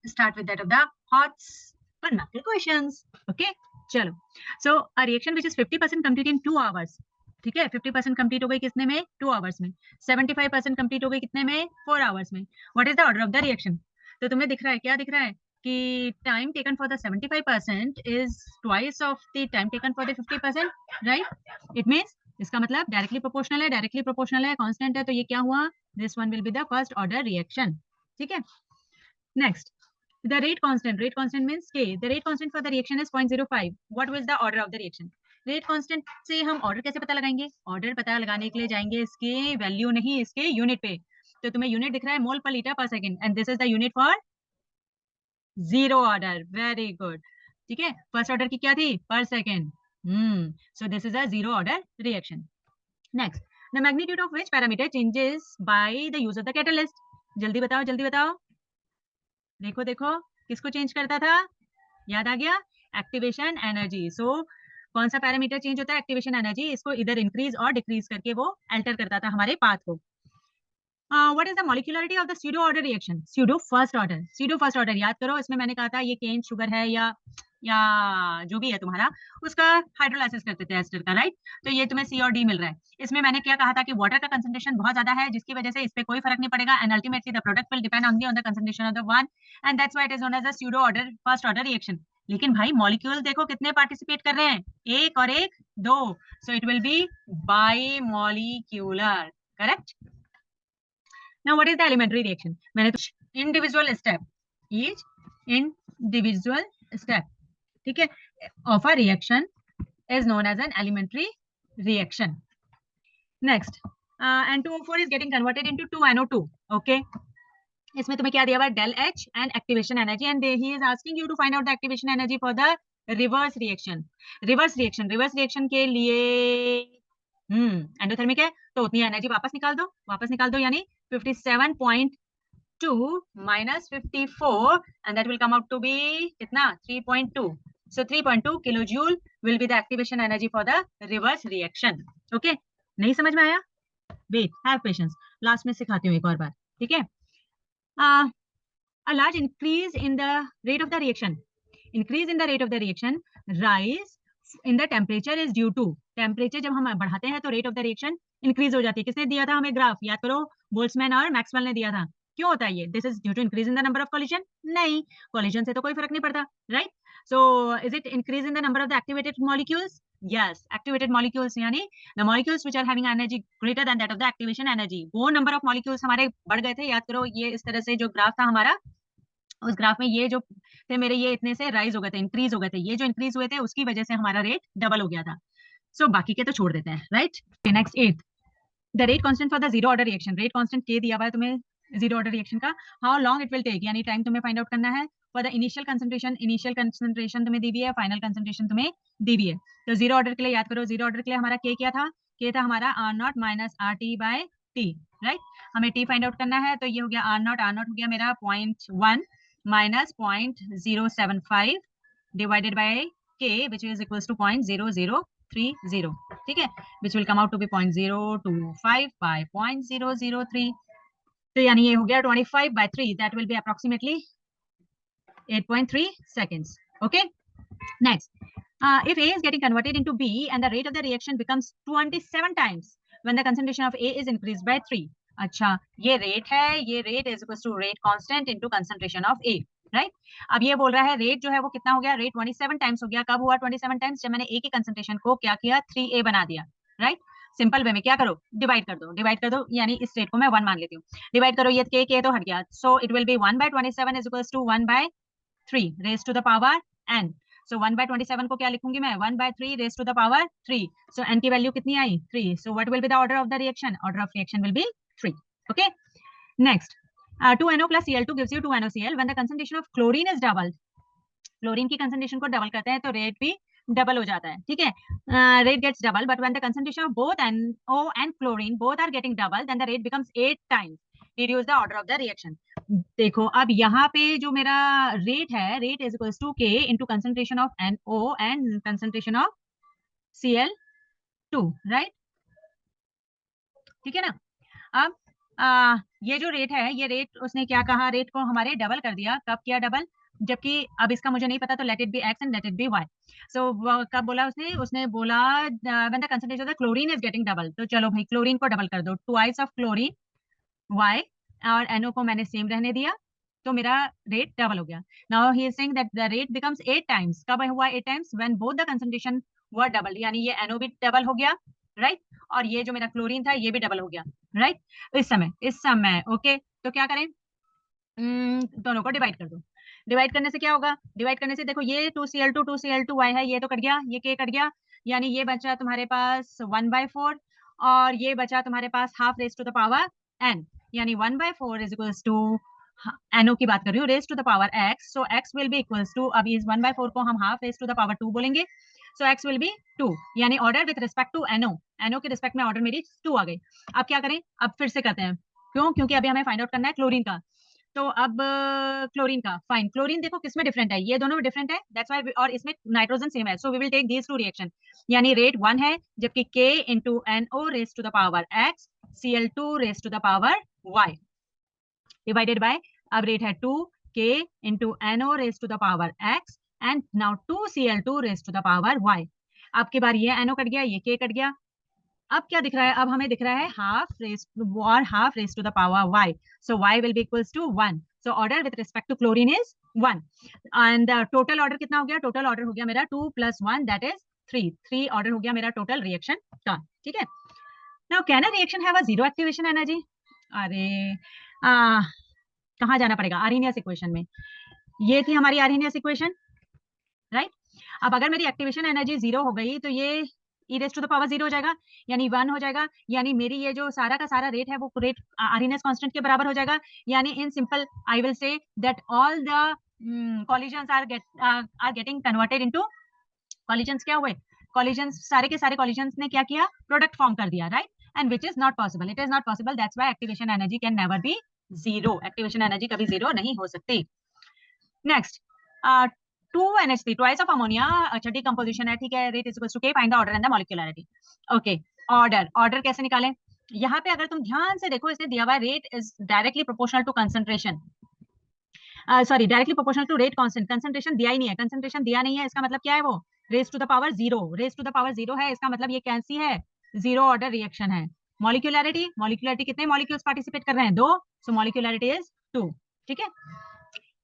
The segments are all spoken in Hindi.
start with that of the Hott's Fundamentals questions. Okay, चलो. So a reaction which is 50% complete in 2 hours. ठीक है, 50% कंप्लीट हो गई कितने में? 2 आवर्स में. 75% कंप्लीट हो गई कितने में? 4 आवर्स में. What is the order of the reaction? तो तुम्हें दिख रहा है, क्या दिख रहा है कि time taken for the 75% is twice of the time taken for the 50%, right? It means इसका मतलब डायरेक्टली प्रोपोर्शनल है, कांस्टेंट है, तो ये क्या हुआ? This one will be the first order reaction. ठीक है, next. The rate constant means K. The rate constant for the reaction is 0.05. What was the order of the reaction? Rate constant से हम ऑर्डर कैसे पता लगाएंगे? ऑर्डर पता लगाने के लिए जाएंगे इसके वैल्यू नहीं, इसके यूनिट पे. तो तुम्हें यूनिट दिख रहा है मोल पर लीटर पर second, and this is the unit for zero order. Very good. ठीक है, फर्स्ट ऑर्डर की क्या थी? पर second. So this is a zero order reaction. Next, the magnitude of which parameter changes by the use of the catalyst. जल्दी बताओ, जल्दी बताओ. देखो देखो, किसको चेंज करता था? याद आ गया? Activation energy. सो कौन सा पैरामीटर चेंज होता है? Activation energy. इसको इधर इंक्रीज और डिक्रीज करके वो अल्टर करता था हमारे पाथ को. What is the molecularity of the pseudo order reaction? Pseudo first order. Pseudo first order याद करो, इसमें मैंने कहा था ये केन शुगर है या जो भी है तुम्हारा, उसका हाइड्रोलाइसिस करते थे एस्टर का, राइट? तो ये तुम्हें सी और डी मिल रहा है. इसमें मैंने क्या कहा था कि वाटर का कंसंट्रेशन बहुत ज्यादा है, जिसकी वजह से इस पे कोई फर्क नहीं पड़ेगा, and ultimately the product will depend on the concentration of the one, and that's why it is known as a pseudo order first order reaction. लेकिन भाई मॉलिक्यूल देखो कितने पार्टिसिपेट कर रहे हैं, एक और एक दो, सो it will B by molecular. Correct. Now what is the elementary reaction? मैंने तो individual step, each individual step, ठीक है, of a reaction is known as an elementary reaction. Next, N2O4 is getting converted into 2NO2. Okay, इसमें तुम्हें क्या दिया हुआ है? del H and activation energy, and he is asking you to find out the activation energy for the reverse reaction. reverse reaction के लिए एंडोथर्मिक है, तो उतनी एनर्जी वापस निकाल दो, यानी 57.2 minus 54, and that will come out to be कितना? 3.2. So 3.2 kilojoule will be the activation energy for the reverse reaction. Okay, नहीं समझ में आया? Wait, have patience. लास्ट में सिखाती हूँ एक और बार. ठीक है. A large increase in the rate of the reaction. Increase in the rate of the reaction. Rise in the temperature is due to. Temperature जब हम बढ़ाते हैं तो rate of the reaction increase हो जाती है. किसने दिया था हमें ग्राफ? याद करो, बोल्ट्जमैन और मैक्सवेल ने दिया था. क्यों होता है ये? This is due to increase in the number of collision? नहीं, कोलिजन से तो कोई फर्क नहीं पड़ता, right? So is it increase in the number of the activated molecules? Yes, activated molecules यानी the molecules which are having energy greater than that of the activation energy. वो number of molecules हमारे बढ़ गए थे. याद करो, ये इस तरह से जो ग्राफ था हमारा, उस ग्राफ में ये जो थे मेरे, ये इतने से राइज हो गए थे, इंक्रीज हो गए थे. ये जो इंक्रीज हुए थे उसकी वजह से हमारा रेट डबल हो गया था. सो बाकी के तो छोड़ देते हैं, right? Next, 8th, the rate constant for the zero order reaction. Rate constant के दिया हुआ है तुम्हें जीरो ऑर्डर रिएक्शन का. How long it will take, यानी टाइम तुम्हें फाइंड आउट करना है. फॉर द इनिशियल कंसंट्रेशन तुम्हें दी हुई है, फाइनल कंसंट्रेशन तुम्हें दी हुई है. तो जीरो ऑर्डर के लिए याद करो, जीरो ऑर्डर के लिए हमारा के क्या था? के था हमारा R naught minus R T by T, right? हमें टी फाइंड आउट करना है, तो ये हो गया आर नॉट हो गया मेरा 0.1 माइनस 0.075 डिवाइडेड बाय के, विच इज इक्वल्स टू 0.0030. ठीक है, which will come out to be 0.025 by 0.003. तो यानी ये हो गया 25/3, that will be approximately 8.3 seconds. Okay, next, if A is getting converted into B and the rate of the reaction becomes 27 times when the concentration of A is increased by 3. अच्छा, ये रेट है, ये rate is equals to rate constant into concentration of A, right? अब ये बोल रहा है रेट जो है वो कितना हो गया? रेट 27 टाइम्स हो गया. कब हुआ 27 टाइम्स? जब मैंने ए की कंसंट्रेशन को क्या किया? 3A बना दिया, राइट? सिंपल वे में क्या करो? डिवाइड कर दो, यानी इस रेट को मैं 1 मान लेती हूँ. डिवाइड करो, ये के तो हट गया, so it will be 1/27 is equals to 1/3 raise to the power n. So 1/27 को क्या लिखूंगी मैं? 1/3 raise to the power 3. So n की वैल्यू कितनी आई? 3. So what will be the order of the reaction? Order of reaction will be 3. Okay, next, 2NO plus Cl2 gives you 2NoCl. When the concentration of chlorine is doubled, chlorine की कंसंट्रेशन को डबल करते हैं तो रेट भी डबल हो जाता है. ठीक है, rate gets double, but when the concentration of both NO and chlorine both are getting double, then the rate becomes 8 times. Reduce the order of the reaction. देखो, अब यहाँ पे जो मेरा रेट है, rate is equals to K into concentration of NO and concentration of Cl2, right? ठीक है ना. अब ये जो रेट है, ये रेट उसने क्या कहा, रेट को हमारे डबल कर दिया। कब किया डबल? जबकि अब इसका मुझे नहीं पता, तो let it be X and let it be Y. So कब बोला उसने? उसने बोला when the concentration of the chlorine is getting double. तो चलो भाई क्लोरीन को डबल कर दो, ट्वाइस ऑफ क्लोरीन वाई, और एनओ को मैंने सेम रहने दिया, तो मेरा रेट डबल हो गया। Now he is saying that the rate becomes 8 times. कब हुआ 8 times? When both the concentration were double, यानी ये एनओ भी डबल हो गया, राइट, और ये जो मेरा क्लोरीन था ये भी डबल हो गया, राइट। इस समय ओके, तो क्या करें? दोनों को डिवाइड कर दो। डिवाइड करने से क्या होगा? डिवाइड करने से देखो, ये 2Cl2 2Cl2y है, ये तो कट गया, ये k कट गया, यानी ये बचा तुम्हारे पास 1/4, और ये बचा तुम्हारे पास half raise to the power n, यानी 1/4 इज इक्वल्स टू, NO की बात कर रही हूँ, raise to the power x, so x will be equals to, अब इस 1/4 को हम half raise to the power 2 बोलेंगे, सो x विल बी 2, यानी order with respect to NO के रिस्पेक्ट में ऑर्डर मेरी 2 आ गई। अब क्या करें? अब फिर से करते हैं, क्यों? क्योंकि अभी हमें फाइंड आउट करना है क्लोरीन का। तो अब क्लोरीन का, फाइन, क्लोरीन देखो किसमें डिफरेंट है, ये दोनों में डिफरेंट है, दैट्स व्हाई, और इसमें नाइट्रोजन सेम है, so we will take these two reaction, यानी रेट 1 है, जबकि K into NO raise to the power x, Cl2 raise to the power y, divided by, अब रेट है 2K into NO raise to the power x, and now 2Cl2 raise to the power y। अब की बार ये NO कट गया, ये K कट गया, अब क्या दिख रहा है? अब हमें दिख रहा है half raise to the power y, so y will be equals to 1, so order with respect to chlorine is 1, and total order कितना हो गया? टोटल ऑर्डर हो गया मेरा 2 + 1 that is 3 ऑर्डर हो गया मेरा टोटल रिएक्शन का, ठीक है। Now can a reaction have a zero activation energy? अरे कहाँ जाना पड़ेगा? आर्हेनियस इक्वेशन में, ये थी हमारी आर्हेनियस इक्वेशन, राइट। अब अगर मेरी एक्टिवेशन एनर्जी 0 हो गई, तो ये e raise to the power 0 हो जाएगा, यानी 1 हो जाएगा, यानी मेरी ये जो सारा का सारा रेट है वो रेट आर्हेनियस कांस्टेंट के बराबर हो जाएगा, यानी in simple I will say that all the collisions are getting converted into collisions. क्या हुए? कॉलिजन्स, सारे के सारे कॉलिजन्स ने क्या किया? प्रोडक्ट फॉर्म कर दिया, right, and which is not possible, it is not possible, that's why activation energy can never be 0, activation energy कभी 0 नहीं हो सकती। Next, 2NH3 twice of ammonia, अच्छा decomposition है, ठीक है, rate is equals to K, find the order and the molecularity। Okay, order कैसे निकालें? यहाँ पे अगर तुम ध्यान से देखो, इसने दिया हुआ rate is directly proportional to concentration, sorry directly proportional to rate constant, concentration दिया ही नहीं है, कंसंट्रेशन दिया नहीं है, इसका मतलब क्या है? वो raise to the power 0, raise to the power 0 है, इसका मतलब ये कैसी है? 0 ऑर्डर रिएक्शन है। मॉलिक्यूलरिटी कितने मॉलिक्यूल्स पार्टिसिपेट कर रहे हैं? 2, सो मॉलिक्यूलरिटी इज 2, ठीक है।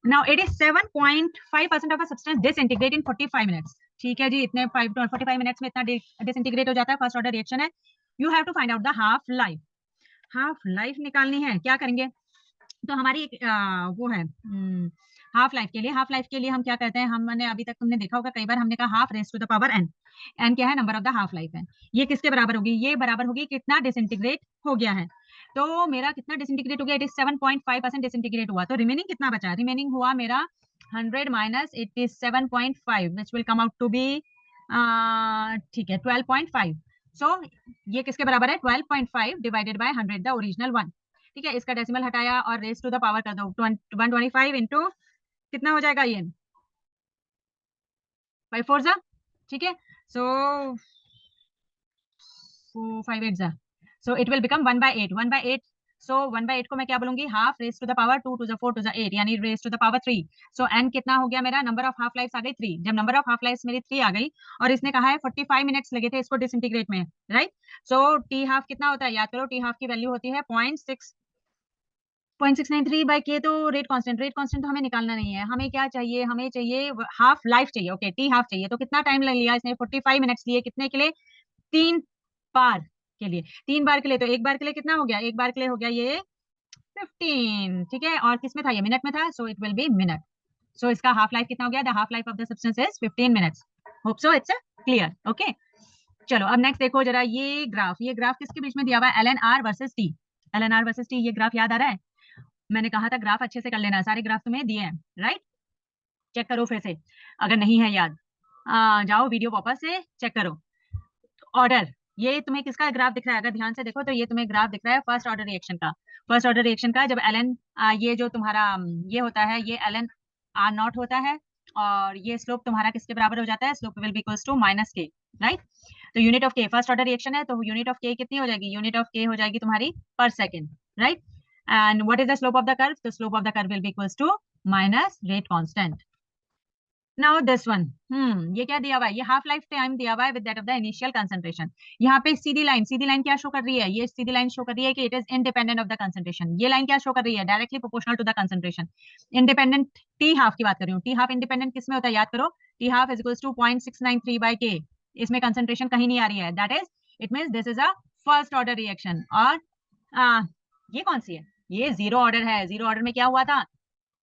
Now it is 7.5% of a substance disintegrate in 45 minutes। ठीक है जी, इतने 45 मिनट्स में इतना डिसइंटीग्रेट हो जाता है, फर्स्ट ऑर्डर रिएक्शन है। You have to find out the half life, half life निकालनी है। क्या करेंगे? तो हमारी वो है हाफ लाइफ के लिए हम क्या करते हैं? हमने अभी तक तुमने देखा होगा कई बार, हमने कहा half raise to the power n, n क्या है? Number of the half life है। ये किसके बराबर होगी? ये बराबर होगी कितना डिसइंटीग्रेट हो गया है, तो मेरा कितना डिसइंटीग्रेट हो गया? इट इज 7.5% डिसइंटीग्रेट हुआ, तो रिमेनिंग कितना बचा? रिमेनिंग हुआ मेरा 100 minus 87.5 which will come out to be, ठीक है, 12.5। सो ये किसके बराबर है? 12.5 divided by 100 the original one, ठीक है। इसका डेसिमल हटाया और रेज टू द पावर कर दो, 125 इंटू कितना हो जाएगा? ये 5 4 जा, ठीक है, सो 5 8 जा, so it will become 1/8, 1/8, so 1/8 को मैं क्या बोलूंगी? Half raise to the power 2 to the 4 to the 8, यानी raise to the power 3। So n कितना हो गया मेरा? नंबर ऑफ हाफ लाइफ आ गई 3। जब नंबर ऑफ हाफ लाइफ मेरी 3 आ गई, और इसने कहा है 45 मिनट्स लगे थे इसको डिसइंटीग्रेट में, राइट, सो टी हाफ कितना होता है? याद करो, टी हाफ की वैल्यू होती है 0.693/K, तो रेट कांस्टेंट तो हमें निकालना नहीं है, हमें क्या चाहिए? हमें चाहिए हाफ लाइफ चाहिए, ओके, टी हाफ चाहिए। तो कितना टाइम लग लिया इसने? 45 मिनट्स लिए, कितने के लिए? 3 बार के लिए, 3 बार के लिए, तो एक बार के लिए कितना हो गया? एक बार के लिए हो गया ये 15, ठीक है, और किस में था? ये मिनट में था, so it will be minute, so इसका हाफ लाइफ कितना हो गया? The half life of the substance is 15 minutes. Hope so it's clear, okay. चलो अब नेक्स्ट देखो जरा, ये ग्राफ किसके बीच में दिया हुआ है? LNR versus T, LNR versus T, ये ग्राफ याद आ रहा है? मैंने कहा था ग्राफ अच्छे से कर लेना, सारे ग्राफ तुम्हें दिए हैं, राइट, चेक करो फिर से अगर नहीं है याद, जाओ वीडियो वापस से चेक करो। ऑर्डर, ये तुम्हें किसका ग्राफ दिख रहा है? अगर ध्यान से देखो तो ये तुम्हें ग्राफ दिख रहा है फर्स्ट ऑर्डर रिएक्शन का, फर्स्ट ऑर्डर रिएक्शन का, जब LN ये जो तुम्हारा ये होता है, ये LN R0 होता है, और ये स्लोप तुम्हारा किसके बराबर हो जाता है? Slope will be equals to -K, right. तो unit of K, first order reaction है, तो यूनिट ऑफ K कितनी हो जाएगी? यूनिट ऑफ K हो जाएगी तुम्हारी पर second, right? And what is the slope of the curve? The slope of the curve will be equals to minus rate constant. Now this one, ये क्या दिया हुआ है? ये हाफ लाइफ टाइम दिया हुआ है with that of the initial concentration. यहाँ पे सीधी लाइन क्या शो कर रही है? ये सीधी लाइन शो कर रही है कि it is independent of the concentration. ये लाइन क्या शो कर रही है? Directly proportional to the concentration. Independent T half की बात कर रही हूँ. T half independent किस में होता है? याद करो. T half is equals to 0.693 by K. इसमें concentration कहीं नहीं आ रही है. That is, it means this is a first order reaction. और ये कौन सी है? ये zero order है. Zero order में क्या हुआ था?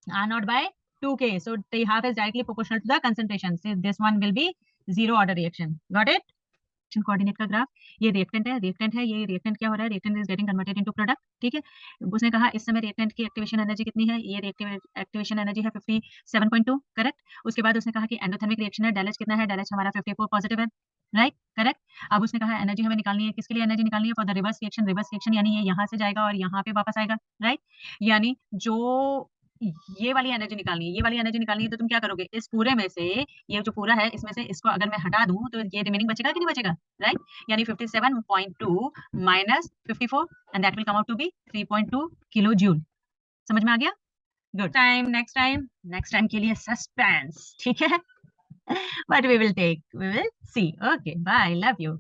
R naught by 2K. So T half is directly proportional to the concentration. So this one will be zero order reaction. Got it? Coordinate का ग्राफ, ये रिएक्टेंट है, ये रिएक्टेंट क्या हो रहा है? Reactant is getting converted into product, ठीक है? उसने कहा इस समय रिएक्टेंट की एक्टिवेशन एनर्जी कितनी है? ये एक्टिवेशन एनर्जी है 57.2, करेक्ट? उसके बाद उसने कहा कि एंडोथर्मिक रिएक्शन है, डेल एच कितना है? डेल एच हमारा 54 पॉजिटिव है, राइट? करेक्ट? अब उसने कहा एनर्जी हमें निकालनी है, किसके लिए एनर्जी निकालनी है? फॉर द रिवर्स रिएक्शन यानी ये यहाँ से जाएगा और यहाँ पे वापस आएगा, राइट? यानी जो ये वाली एनर्जी निकालनी है, ये वाली एनर्जी निकालनी है, तो तुम क्या करोगे? इस पूरे में से, ये जो पूरा है इसमें से इसको अगर मैं हटा दूं तो ये रिमेनिंग बचेगा कि नहीं बचेगा, राइट? यानी 57.2 minus 54 and that will come out to be 3.2 kilo joule. समझ में आ गया? गुड. नेक्स्ट टाइम के लिए सस्पेंस, ठीक है? But we will see. Okay, bye, love you.